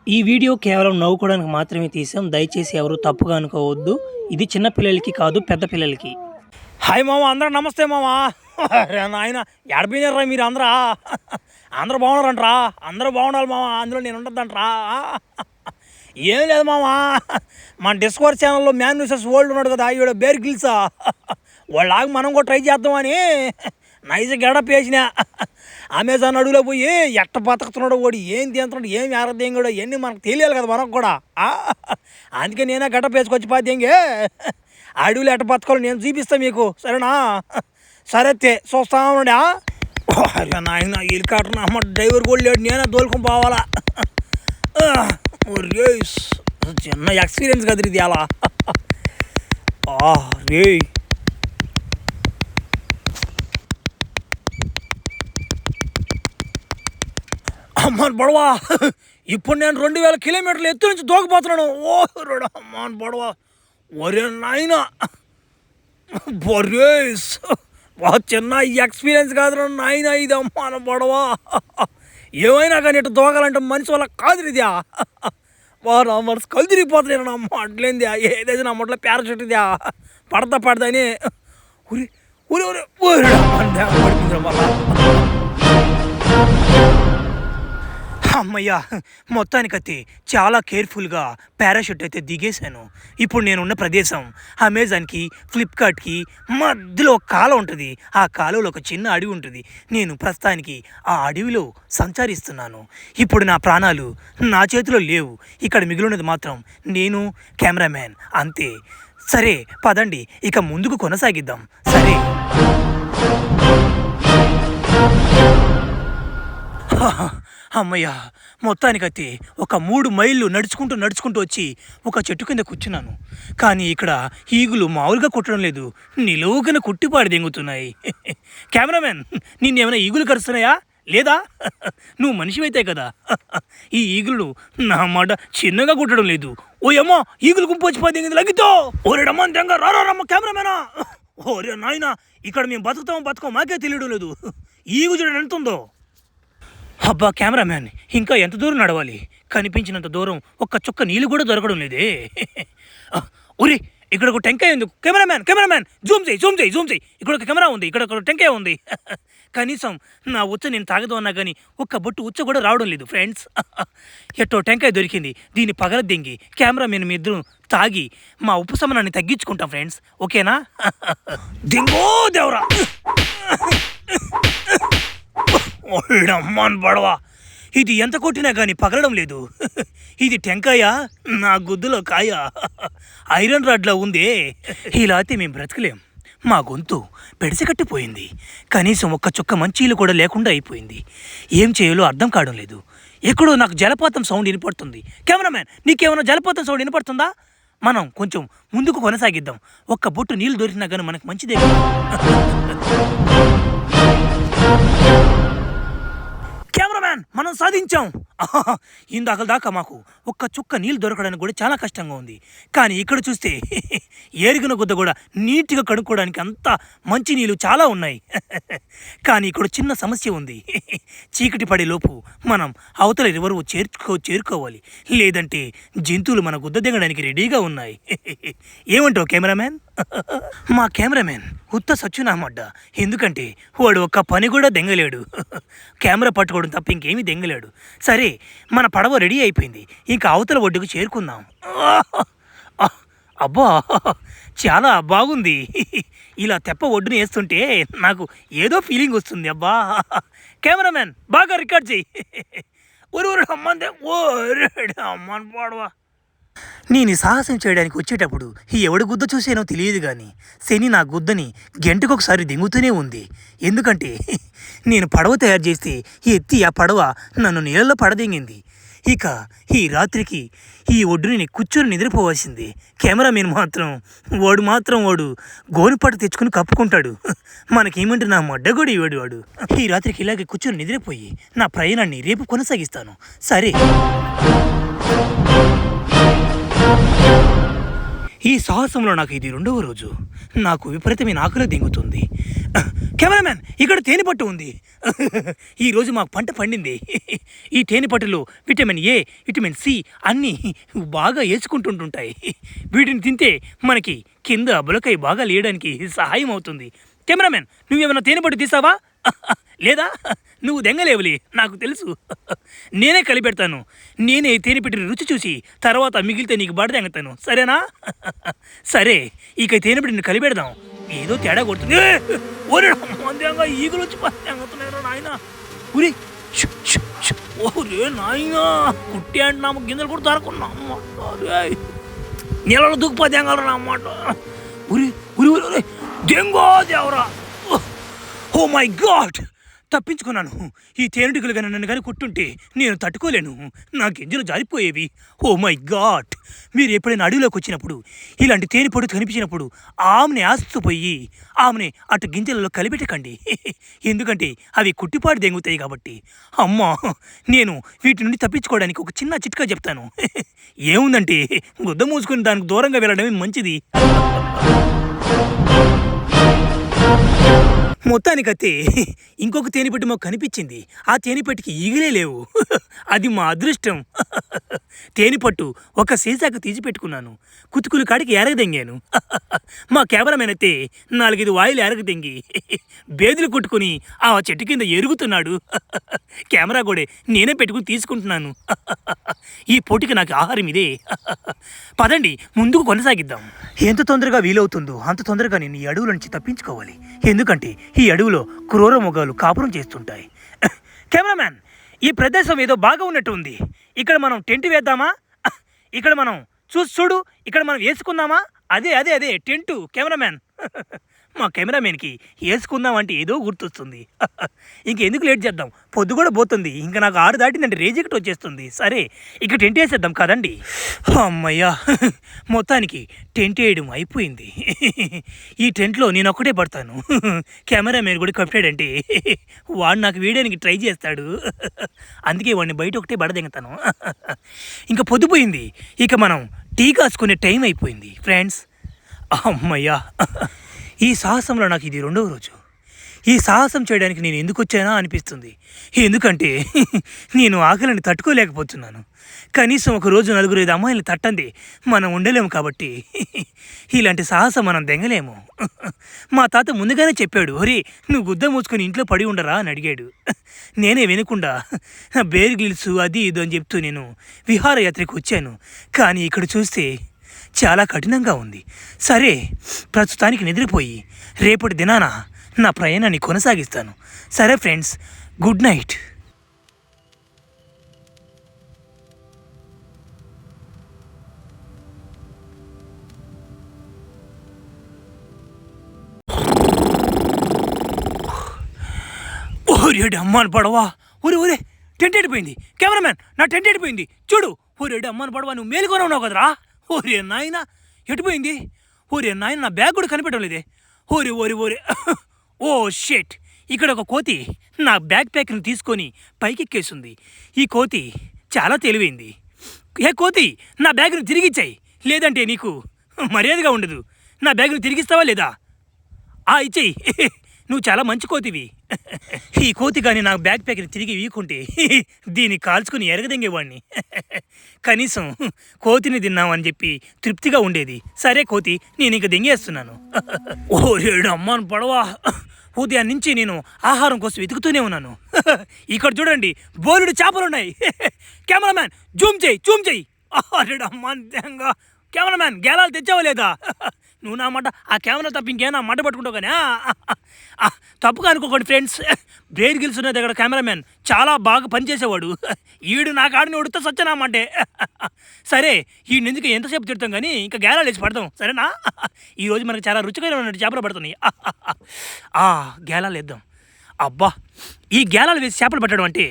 ఈ వీడియో కేవలం నవ్వుకోవడానికి మాత్రమే తీసాం. దయచేసి ఎవరు తప్పుగా అనుకోవద్దు. ఇది చిన్న పిల్లలకి కాదు, పెద్ద పిల్లలకి. హాయ్ మామ, అందరూ నమస్తే మామ. ఆయన ఎడపోయినారా మీరు అందరా? అందరూ బాగున్నారంటరా? అందరూ బాగుండాలి మామ, అందులో నేను ఉండద్దంటరా. ఏం లేదు మామ, మన డిస్కవర్ ఛానల్లో మ్యాన్ వర్సెస్ వరల్డ్ ఉన్నాడు కదా, ఈవిడ బేర్ గిల్సా, వాళ్ళలాగా మనం కూడా ట్రై చేద్దామని నైస్ గెడప్ వేసిన. అమెజాన్ అడుగులో పోయి ఎట్ట బతుకుతున్నాడు వాడు, ఏం తింటున్నాడు, ఏం ఆరోగ్యం కూడా ఇవన్నీ మనకు తెలియాలి కదా మనకు కూడా. అందుకే నేనే గెడప్ వేసుకొచ్చి పాతేంగే అడవులు ఎట్ట బతకాలో నేను చూపిస్తాను మీకు, సరేనా? సరే చూస్తా ఉన్నాడా? నాయన హెలికాప్టర్ అమ్మ డ్రైవర్ కూడా లేడు, నేనే దోలుకొని పోవాలా. చిన్న ఎక్స్పీరియన్స్ కదా ఇది అలా. రే అమ్మాన్ బడవా, ఇప్పుడు నేను 2000 కిలోమీటర్ల ఎత్తు నుంచి దూకపోతున్నాను. ఓ రోడ్ అమ్మాన్ బడవా, ఒరే నాయన బొర్రేస్, చిన్న ఎక్స్పీరియన్స్ కాదు నాయన ఇది. అమ్మాన బడవా, ఏమైనా కానీ ఇటు దూకాలంటే మనిషి వల్ల కాదు ఇదా. నా మనసు కళ్ళు తిరిగిపోతున్నాను అమ్మ, అట్లేంది ఏదైతే నా మొట్టలో పారాషూట్ ఇదా పడతా అని ఉరి ఉరి ఉరి పడిపోయింది వల్ల. అమ్మయ్యా, మొత్తానికైతే చాలా కేర్ఫుల్గా పారాషూట్ అయితే దిగేశాను. ఇప్పుడు నేనున్న ప్రదేశం అమెజాన్కి, ఫ్లిప్కార్ట్కి మధ్యలో ఒక కాలువ ఉంటుంది. ఆ కాలువలో ఒక చిన్న అడవి ఉంటుంది. నేను ప్రస్తుతానికి ఆ అడవిలో సంచరిస్తున్నాను. ఇప్పుడు నా ప్రాణాలు నా చేతిలో లేవు. ఇక్కడ మిగిలినది మాత్రం నేను, కెమెరామ్యాన్, అంతే. సరే పదండి ఇక ముందుకు కొనసాగిద్దాం. సరే అమ్మయ్య, మొత్తానికైతే ఒక 3 మైళ్ళు నడుచుకుంటూ వచ్చి ఒక చెట్టు కింద కూర్చున్నాను. కానీ ఇక్కడ ఈగులు మామూలుగా కుట్టడం లేదు, నిలువుగా కుట్టిపాడి దెంగుతున్నాయి. కెమెరామెన్, నిన్నేమైనా ఈగులు కరుస్తున్నాయా లేదా? నువ్వు మనిషివైతే కదా. ఈ ఈగులు నా మాట చిన్నగా కుట్టడం లేదు. ఓ అమ్మా, ఈగులు గుంపు వచ్చి పది లగ్గితో ఓరేడమ్మా దెంగ రారమ్మ కెమెరామెనా. ఓరే నాయన, ఇక్కడ మేము బతుకం మాకే తెలియడం లేదు. ఈగు చూడండి ఎంత ఉందో. అబ్బా కెమెరామ్యాన్, ఇంకా ఎంత దూరం నడవాలి? కనిపించినంత దూరం ఒక్క చుక్క నీళ్ళు కూడా దొరకడం లేదే. ఒరే, ఇక్కడ ఒక టెంకాయ ఉంది. కెమెరామ్యాన్ జూమ్ చేయి. ఇక్కడ ఒక కెమెరా ఉంది, ఇక్కడ ఒక టెంకాయ ఉంది. కనీసం నా ఉచ్చ నేను తాగదు అన్నా కానీ ఒక్క బొట్టు ఉచ్చ కూడా రావడం లేదు ఫ్రెండ్స్. ఎట్టో టెంకాయ దొరికింది, దీన్ని పగలదెంగి కెమెరామెన్ మీ ఇద్దరు తాగి మా ఉపశమనాన్ని తగ్గించుకుంటాం ఫ్రెండ్స్, ఓకేనా? దింగో దేవరా, అమ్మాన్ బడవా, ఇది ఎంత కొట్టినా కానీ పగలడం లేదు. ఇది టెంకాయ, నా గుద్దులో కాయ ఐరన్ రాడ్లా ఉందే. ఇలా అయితే మేము బ్రతకలేం. మా గొంతు పెడిసెకట్టిపోయింది. కనీసం ఒక్క చుక్క మంచీలు కూడా లేకుండా అయిపోయింది. ఏం చేయాలో అర్థం కావడం లేదు. ఎక్కడో నాకు జలపాతం సౌండ్ వినపడుతుంది. కెమెరామ్యాన్, నీకేమైనా జలపాతం సౌండ్ వినపడుతుందా? మనం కొంచెం ముందుకు కొనసాగిద్దాం. ఒక్క బొట్టు నీళ్ళు దొరికినా కానీ మనకు మంచిదే. కెమెరామ్యాన్, మనం సాధించాం. ఇందాక దాకా మాకు ఒక్క చుక్క నీళ్ళు దొరకడానికి కూడా చాలా కష్టంగా ఉంది. కానీ ఇక్కడ చూస్తే ఏరిగిన కొద్ది కూడా నీట్గా కడుక్కోవడానికి అంత మంచి నీళ్ళు చాలా ఉన్నాయి. కానీ ఇక్కడ చిన్న సమస్య ఉంది. చీకటి పడే లోపు మనం అవతల రివర్ చేరుకోవాలి, లేదంటే జంతువులు మన గుద్ద దిగడానికి రెడీగా ఉన్నాయి. ఏమంటావు కెమెరామ్యాన్? మా కెమెరామ్యాన్ ఉత్త సచ్చునామడ్డ, ఎందుకంటే వాడు ఒక్క పని కూడా దెంగలేడు. కెమెరా పట్టుకోవడం తప్ప ఇంకేమీ దెంగలేడు. సరే, మన పడవ రెడీ అయిపోయింది, ఇంకా అవతల ఒడ్డుకు చేరుకుందాం. అబ్బా, చాలా బాగుంది. ఇలా తెప్ప ఒడ్డున వేస్తుంటే నాకు ఏదో ఫీలింగ్ వస్తుంది. అబ్బా కెమెరామ్యాన్, బాగా రికార్డ్ చేయి. ఊరు అమ్మందే, అమ్మని పాడవా. నేను సాహసం చేయడానికి వచ్చేటప్పుడు ఎవడి గుద్ద చూసేనో తెలియదు, కానీ శని నా గుద్దని గంటకొకసారి దెంగుతూనే ఉంది. ఎందుకంటే నేను పడవ తయారు చేస్తే ఎత్తి ఆ పడవ నన్ను నీళ్ళలో పడదెంగింది. ఇక ఈ రాత్రికి ఈ ఒడ్డుని కూర్చొని నిద్రపోవాల్సింది. కెమెరామెన్ వాడు గోనుపాట తెచ్చుకుని కప్పుకుంటాడు. మనకేమంటే నా మడ్డగొడి వాడు. ఈ రాత్రికి ఇలాగే కూర్చొని నిద్రపోయి నా ప్రయాణాన్ని రేపు కొనసాగిస్తాను. సరే, ఈ సాహసంలో నాకు ఇది 2వ రోజు. నాకు విపరీతమైన ఆకలి దింగుతుంది. కెమెరామ్యాన్, ఇక్కడ తేనెపట్టు ఉంది. ఈరోజు మాకు పంట పండింది. ఈ తేనెపట్టులో విటమిన్ ఏ, విటమిన్ సి అన్నీ బాగా వేసుకుంటుంటుంటాయి. వీటిని తింటే మనకి కింద బులకాయ బాగా లేయడానికి సహాయం అవుతుంది. కెమెరామ్యాన్, నువ్వేమైనా తేనెపట్టు తీసావా? లేదా? నువ్వు దెంగలేవులే, నాకు తెలుసు. నేనే కలిపెడతాను. నేనే తేనెపెట్టిన రుచి చూసి తర్వాత మిగిలితే నీకు బడ దెంగతాను, సరేనా? సరే, ఇక తేనెపెట్టిన కలిపెడదాం. ఏదో తేడా కొడుతుంది. మందంగా ఈగలు వచ్చి దెంగతున్నారా నాయన? ఉరి ఓరే నాయన, కుట్టి అంటున్నాము, గింజలు కూడా దొరకున్నాము. నీళ్ళలో దూకుపో దెంగలరా అన్నమాట. ఉరి ఉరి ఉరి దెంగో దేవరా. ఓ మై గాడ్, తప్పించుకున్నాను. ఈ తేనెటీగలు కానీ నన్ను కానీ కొట్టుంటే నేను తట్టుకోలేను. నా గింజలు జారిపోయేవి. ఓ మై గాడ్, మీరు ఎప్పుడైనా అడవిలోకి వచ్చినప్పుడు ఇలాంటి తేనెపొడి కనిపించినప్పుడు ఆమెని ఆస్తుపోయి ఆమెని అటు గింజలలో కలిపెట్టకండి. ఎందుకంటే అవి కుట్టిపాటు దెంగుతాయి కాబట్టి. అమ్మా, నేను వీటి నుండి తప్పించుకోవడానికి ఒక చిన్న చిట్కా చెప్తాను. ఏముందంటే గుద్ద మూసుకుని దానికి దూరంగా వెళ్ళడమే మంచిది. మొత్తానికైతే ఇంకొక తేనెపెట్టి మాకు కనిపించింది. ఆ తేనెపెట్టికి ఈగలే లేవు. అది మా అదృష్టం. తేనెపట్టు ఒక సీసాకు తీసి పెట్టుకున్నాను. కుతుకులు కాడికి ఎరగదెంగాను. మా కెమెరామెన్ అయితే 4-5 వాయిలు ఎరగదెంగి బేదులు కొట్టుకుని ఆ చెట్టు కింద ఎరుగుతున్నాడు. కెమెరా కూడా నేనే పెట్టుకుని తీసుకుంటున్నాను. ఈ పోటీకి నాకు ఆహారం ఇదే. పదండి, ముందుకు కొనసాగిద్దాం. ఎంత తొందరగా వీలవుతుందో అంత తొందరగా నేను ఈ అడవుల నుంచి తప్పించుకోవాలి. ఎందుకంటే ఈ అడవిలో క్రూర మొగాలు కాపురం చేస్తుంటాయి. కెమెరామ్యాన్, ఈ ప్రదేశం ఏదో బాగా ఉన్నట్టు ఉంది. ఇక్కడ మనం టెంట్ వేద్దామా? ఇక్కడ మనం చూడు, ఇక్కడ మనం వేసుకుందామా? అదే అదే అదే టెంటు. కెమెరామ్యాన్, మా కెమెరామెన్కి వేసుకుందామంటే ఏదో గుర్తొస్తుంది. ఇంకెందుకు లేట్ చేద్దాం, పొద్దు కూడా పోతుంది. ఇంకా నాకు 6 దాటిందంటే రేజెక్ట్ వచ్చేస్తుంది. సరే, ఇక టెంట్ వేసేద్దాం కదండి. అమ్మయ్యా, మొత్తానికి టెంట్ వేయడం అయిపోయింది. ఈ టెంట్లో నేను ఒక్కటే పడతాను. కెమెరామెన్ కూడా కప్పాడంటే వాడు నాకు వీయడానికి ట్రై చేస్తాడు. అందుకే వాడిని బయట ఒకటే బడదెంగుతాను. ఇంకా పొద్దుపోయింది. ఇక మనం టీ కాసుకునే టైం అయిపోయింది ఫ్రెండ్స్. అమ్మయ్యా, ఈ సాహసంలో నాకు ఇది 2వ రోజు. ఈ సాహసం చేయడానికి నేను ఎందుకు వచ్చానా అనిపిస్తుంది. ఎందుకంటే నేను ఆకలిని తట్టుకోలేకపోతున్నాను. కనీసం ఒక రోజు 4-5 అమ్మాయిలను తట్టండి మనం ఉండలేము కాబట్టి ఇలాంటి సాహసం మనం దెంగలేము. మా తాత ముందుగానే చెప్పాడు, ఒరే నువ్వు గుద్ద మూసుకొని ఇంట్లో పడి ఉండరా అని అడిగాడు. నేనే వినకుండా బేర్ గిల్స్ అది ఇది అని చెప్తూ నేను విహారయాత్రకు వచ్చాను. కానీ ఇక్కడ చూస్తే చాలా కఠినంగా ఉంది. సరే, ప్రస్తుతానికి నిద్రపోయి రేపటి దినాన నా ప్రయాణాన్ని కొనసాగిస్తాను. సరే ఫ్రెండ్స్, గుడ్ నైట్. ఓరేడు అమ్మాను పడవా, ఒరే టెంట్ ఎడిపోయింది. కెమెరామ్యాన్, నా టెంట్ ఎడిపోయింది చూడు. ఓరేడు అమ్మాను పడవా, నువ్వు మేలుకొని ఉన్నావు కదరా. ఓరే నాయన, ఎటుపోయింది? ఓరే నాయన, నా బ్యాగ్ కూడా కనిపెట్టడం లేదే. ఓరే ఓ షెట్, ఇక్కడ ఒక కోతి నా బ్యాగ్ ప్యాక్ని తీసుకొని పైకెక్కేసింది. ఈ కోతి చాలా తెలివైంది. ఏ కోతి, నా బ్యాగ్ను తిరిగిచ్చాయి, లేదంటే నీకు మర్యాదగా ఉండదు. నా బ్యాగ్ను తిరిగిస్తావా లేదా? ఇచ్చేయి. నువ్వు చాలా మంచి కోతివి. ఈ కోతి కానీ నా బ్యాగ్ ప్యాక్ని తిరిగి వీకుంటే దీన్ని కాల్చుకుని ఎరగదెంగేవాడిని. కనీసం కోతిని తిన్నామని చెప్పి తృప్తిగా ఉండేది. సరే కోతి, నేను ఇంక దెంగేస్తున్నాను. ఓరేడు అమ్మాను పడవా, ఉదయం నుంచి నేను ఆహారం కోసం వెతుకుతూనే ఉన్నాను. ఇక్కడ చూడండి, బోలెడు చేపలున్నాయి. కెమెరామ్యాన్, జూమ్ చేయి. ఓరేడు అమ్మాను దెంగ. కెమెరామ్యాన్, గేలాలు తెచ్చావా లేదా? నువ్వు నా మాట, ఆ కెమెరా తప్ప ఇంకేనా మాట పట్టుకుంటావు కానీ. తప్పుగా అనుకోకండి ఫ్రెండ్స్, బేర్ గిల్స్ ఉన్న దగ్గర కెమెరామ్యాన్ చాలా బాగా పనిచేసేవాడు. ఈడు నా కాడిని ఉడితే సచ్చనామంటే. సరే, ఈయన ఎందుకు ఎంతసేపు తిడతాం కానీ ఇంకా గేలాలు వేసి పడతాం, సరేనా? ఈరోజు మనకు చాలా రుచికరమైన చేపలు పడుతున్నాయి. గేలాలు వేద్దాం. అబ్బా, ఈ గేలాలు వేసి చేపలు పట్టడం అంటే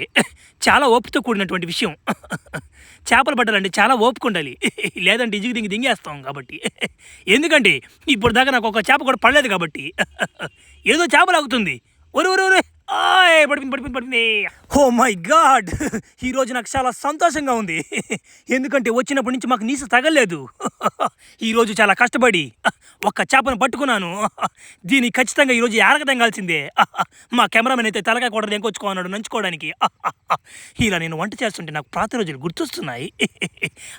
చాలా ఓపికతో కూడినటువంటి విషయం. చేపలు పట్టాలంటే చాలా ఓపిక ఉండాలి, లేదంటే ఇజిగి దింగేస్తాం కాబట్టి. ఎందుకంటే ఇప్పుడు దాకా నాకు ఒక చేప కూడా పడలేదు కాబట్టి ఏదో చేప లాగుతుంది. ఒరే పడిపోయింది పడిపోయింది పడిపోయింది. ఓ మై గాడ్, ఈరోజు నాకు చాలా సంతోషంగా ఉంది. ఎందుకంటే వచ్చినప్పటి నుంచి మాకు నీసు తగలేదు. ఈరోజు చాలా కష్టపడి ఒక్క చేపను పట్టుకున్నాను. దీన్ని ఖచ్చితంగా ఈరోజు ఎరగదెంగాల్సిందే. మా కెమెరామెన్ అయితే తలకాయ కూడా దెంకొచ్చుకోన్నాడు నంచుకోవడానికి. ఇలా నేను వంట చేస్తుంటే నాకు పాత రోజులు గుర్తొస్తున్నాయి.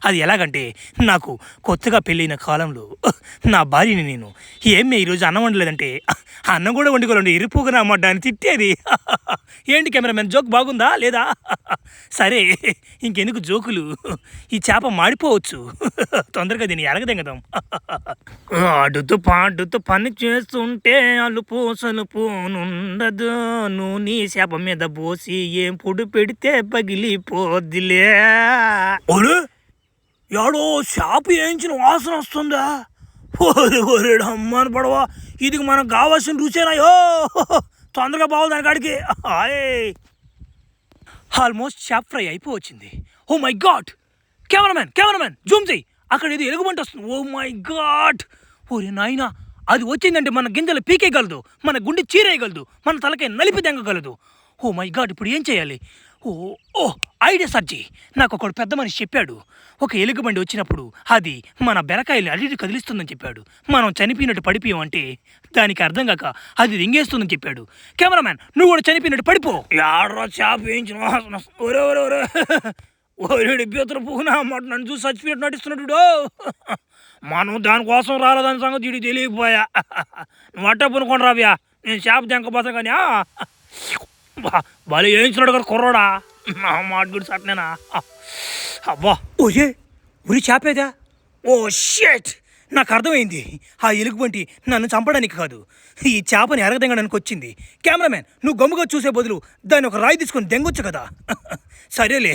అది ఎలాగంటే, నాకు కొత్తగా పెళ్ళైన కాలంలో నా భార్యని నేను ఏమే ఈరోజు అన్నం వండలేదంటే, అన్నం కూడా వండుకోలేండి ఇరుపుగా అమ్మ దాన్ని తిట్టేది. ఏంటి కెమెరామెన్, జోక్ బాగుందా లేదా? సరే ఇంకెందుకు జోకులు, ఈ చేప మాడిపోవచ్చు. తొందరగా దీన్ని ఎరగదెంగదాం. ఆడుతూ పాడుతూ పని చేస్తుంటే అలుపు సలుపు నుండదు, నూనె చేప మీద పోసి ఏం పొడి పెడితే పగిలిపోద్దిలే. యాడో చేప వేయించిన వాసన వస్తుందా? ఓరేడు అమ్మని పడవా, ఇది మనకు కావాల్సిన రుచేనాయో. తొందరగా బాగుంది దాని కాడికి. ఆల్మోస్ట్ చేప ఫ్రై అయిపోవచ్చింది. Oh my god, cameraman zoom చేయి, అక్కడ ఏదో ఎలుగుబంటి వస్తుంది. ఓ మై గాడ్, ఓరే నాయనా, అది వచ్చిందంటే మన గింజలు పీకేయగలదు, మన గుండె చీరేయగలదు, మన తలకే నలిపి దెంగగలదు. ఓ మై గాడ్, ఇప్పుడు ఏం చేయాలి? ఓ ఐడియా సర్జీ, నాకు ఒకడు పెద్ద మనిషి చెప్పాడు. ఒక ఎలుగుబండి వచ్చినప్పుడు అది మన బెరకాయలు అడిగి కదిలిస్తుందని చెప్పాడు. మనం చనిపోయినట్టు పడిపోయామంటే దానికి అర్థం కాక అది రింగేస్తుందని చెప్పాడు. కెమెరామ్యాన్, నువ్వు కూడా చనిపోయినట్టు పడిపో. యాడ్రా చేప వేయించిన వాసన. ఓరేడు బీతలు పూనా అన్నమాట నన్ను చూసి చచ్చిపోయినట్టు నటిస్తున్నాడు. మనం దానికోసం రాలేదని సంగతి వీడికి తెలియకపోయా. నువ్వు అట్ట పనుకోండి రావ్యా, నేను చేప దెంకపోతాను కానీ. వాళ్ళు వేయించినాడు కదా కుర్రోడా, నా మాట గుడి సట్నేనా? అబ్బా, ఓయే ఉరి చేపేదా? ఓ షేట్, నాకు అర్థమైంది. ఆ ఎలుగుబంటి నన్ను చంపడానికి కాదు, ఈ చేపని ఎరగదెంగడానికి వచ్చింది. కెమెరామెన్, నువ్వు గమ్ముగా చూసే బదులు దాన్ని ఒక రాయి తీసుకొని దెంగొచ్చు కదా. సరేలే,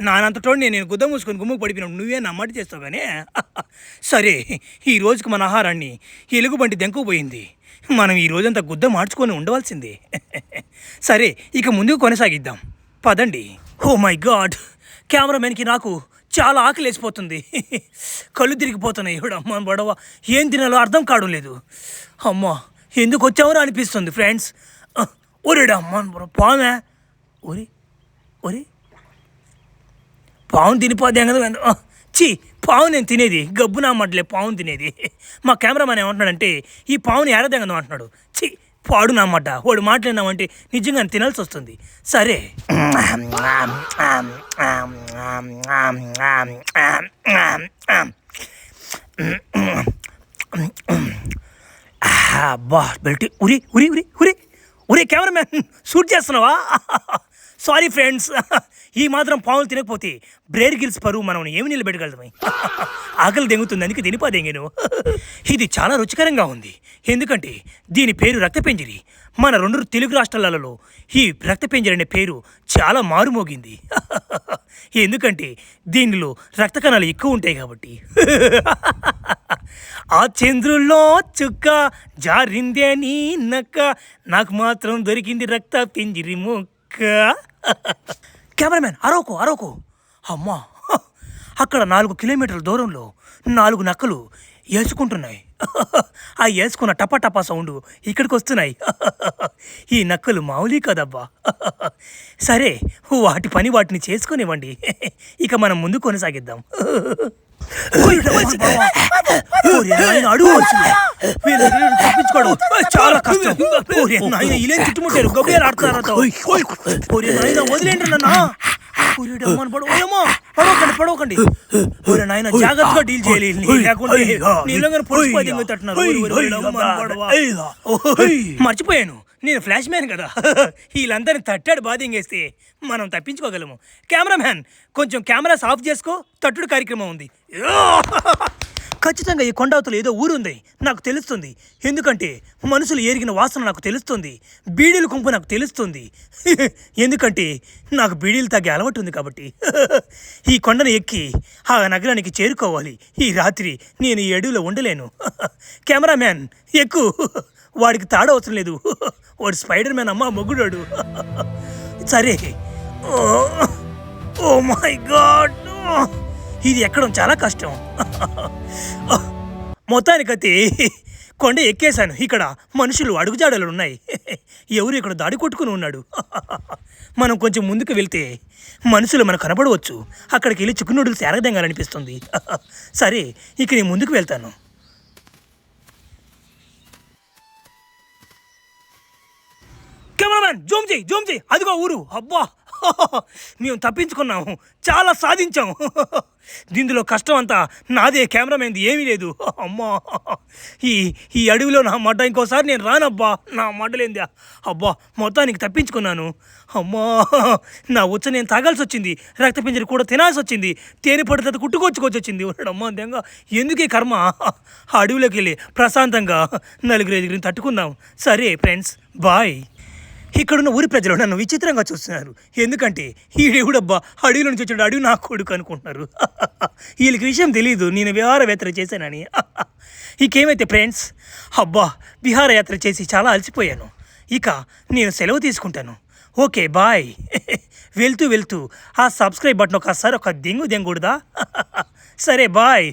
నానంతటోడు నేను గుద్ద మూసుకొని గుమ్ముకు పడిపోయినాడు, నువ్వే నా మాట చేస్తావు కానీ. సరే, ఈ రోజుకి మన ఆహారాన్ని ఎలుగుబంటి దెంకుపోయింది. మనం ఈ రోజంతా గుద్ద మార్చుకొని ఉండవలసిందే. సరే, ఇక ముందుకు కొనసాగిద్దాం పదండి. ఓ మై గాడ్, కెమెరామెన్కి నాకు చాలా ఆకలేసిపోతుంది. కళ్ళు తిరిగిపోతున్నాయి. అమ్మ బడవ, ఏం తినాలో అర్థం కావడం లేదు. అమ్మా, ఎందుకు వచ్చామో అనిపిస్తుంది ఫ్రెండ్స్. ఒరేడా అమ్మ పామే, ఒరే పావును తినిపోద్ది కదా. పావు నేను తినేది గబ్బు నా మట్లే, పావును తినేది. మా కెమెరామెన్ ఏమంటున్నాడంటే ఈ పావుని ఎరదెంగదు అంటున్నాడు. పాడు నా మాట, వాడు మాట్లాడినామంటే నిజంగా తినాల్సి వస్తుంది. సరే, అబ్బా బెల్ట్. ఉరి కెమెరామెన్, షూట్ చేస్తున్నావా? సారీ ఫ్రెండ్స్, ఈ మాత్రం పావులు తినకపోతే బ్రేర్ గిల్స్ పరువు మనం ఏమి నిలబెట్టగలమే. ఆకలి దెంగుతుంది, అందుకే తినిపోదెంగాను. ఇది చాలా రుచికరంగా ఉంది, ఎందుకంటే దీని పేరు రక్తపెంజరి. మన 2 తెలుగు రాష్ట్రాలలో ఈ రక్తపెంజరి అనే పేరు చాలా మారుమోగింది. ఎందుకంటే దీనిలో రక్త కణాలు ఎక్కువ ఉంటాయి కాబట్టి. ఆ చంద్రుల్లో చుక్క జారిందే నీ నక్క, నాకు మాత్రం దొరికింది రక్త పెంజిరి ముక్క. కెమెరామెన్, అరవకు. అమ్మా, అక్కడ 4 కిలోమీటర్ల దూరంలో 4 నక్కలు వేసుకుంటున్నాయి. ఆ వేసుకున్న టపా సౌండ్ ఇక్కడికి వస్తున్నాయి. ఈ నక్కలు మామూలు కదబ్బా. సరే, వాటి పని వాటిని చేసుకునివ్వండి. ఇక మనం ముందు కొనసాగిద్దాం. తప్పించుకోవడం చాలా కష్టం. ఇలా చుట్టుముట్టారు, గబ్బేరు ఆడుతున్నారో. వదిలేండి నన్నా. పడవకండి. నాయన జాగ్రత్తగా డీల్ చేయాలి, లేకుంటే మర్చిపోయాను, నేను ఫ్లాష్ మ్యాన్ కదా. వీళ్ళందరినీ తట్టాడు బాధింగేస్తే మనం తప్పించుకోగలము. కెమెరామ్యాన్, కొంచెం కెమెరాస్ ఆఫ్ చేసుకో, తట్టుడు కార్యక్రమం ఉంది. ఖచ్చితంగా ఈ కొండవతలు ఏదో ఊరుంది నాకు తెలుస్తుంది. ఎందుకంటే మనుషులు ఏరిగిన వాసన నాకు తెలుస్తుంది, బీడీల గుంపు నాకు తెలుస్తుంది. ఎందుకంటే నాకు బీడీలు తాగే అలవాటు ఉంది కాబట్టి. ఈ కొండను ఎక్కి ఆ నగరానికి చేరుకోవాలి. ఈ రాత్రి నేను ఈ అడవిలో ఉండలేను. కెమెరామ్యాన్ ఎక్కు, వాడికి తాడవసరం లేదు, వాడు స్పైడర్ మ్యాన్ అమ్మ మొగ్గుడాడు. సరే, ఓ మై గాడ్, ఇది ఎక్కడం చాలా కష్టం. మొత్తానికైతే కొండ ఎక్కేశాను. ఇక్కడ మనుషులు అడుగుజాడలు ఉన్నాయి. ఎవరు ఇక్కడ దాడి కొట్టుకుని ఉన్నాడు. మనం కొంచెం ముందుకు వెళ్తే మనుషులు మనకు కనపడవచ్చు. అక్కడికి వెళ్ళి చికెన్ నూడిల్స్ ఎరగదెంగాలనిపిస్తుంది. సరే, ఇక నేను ముందుకు వెళ్తాను. కెమెరామ్యాన్ జూమ్ చేయి. అదిగో ఊరు. అబ్బా, మేము తప్పించుకున్నాము. చాలా సాధించాము. దీనిలో కష్టం అంతా నాదే. కెమెరామెన్ది ఏమీ లేదు. అమ్మా, ఈ ఈ అడవిలో నా మడ్డ ఇంకోసారి నేను రానబ్బా. నా మడ్డలేందా. అబ్బా, మొత్తానికి తప్పించుకున్నాను. అమ్మా, నా ఉచ్చ నేను తాగాల్సి వచ్చింది. రక్తపింజరి కూడా తినాల్సి వచ్చింది. తేనె పడితే కుట్టుకొచ్చుకొచ్చింది. అమ్మా దెంగ, ఎందుకే కర్మ. అడవిలోకి వెళ్ళి ప్రశాంతంగా 4-5 తట్టుకుందాం. సరే ఫ్రెండ్స్, బాయ్. ఇక్కడున్న ఊరి ప్రజలు నన్ను విచిత్రంగా చూస్తున్నారు. ఎందుకంటే ఈడెవుడబ్బా అడవిలో నుంచి వచ్చాడు, అడవి నా కొడుకు అనుకుంటున్నారు. వీళ్ళకి విషయం తెలియదు నేను విహారయాత్ర చేశానని. ఇకేమైతే ఫ్రెండ్స్, అబ్బా, విహారయాత్ర చేసి చాలా అలసిపోయాను. ఇక నేను సెలవు తీసుకుంటాను. Okay bye. వెళ్తూ ఆ సబ్స్క్రైబ్ బటన్ ఒకసారి ఒక దెంగుడదా. సరే బాయ్.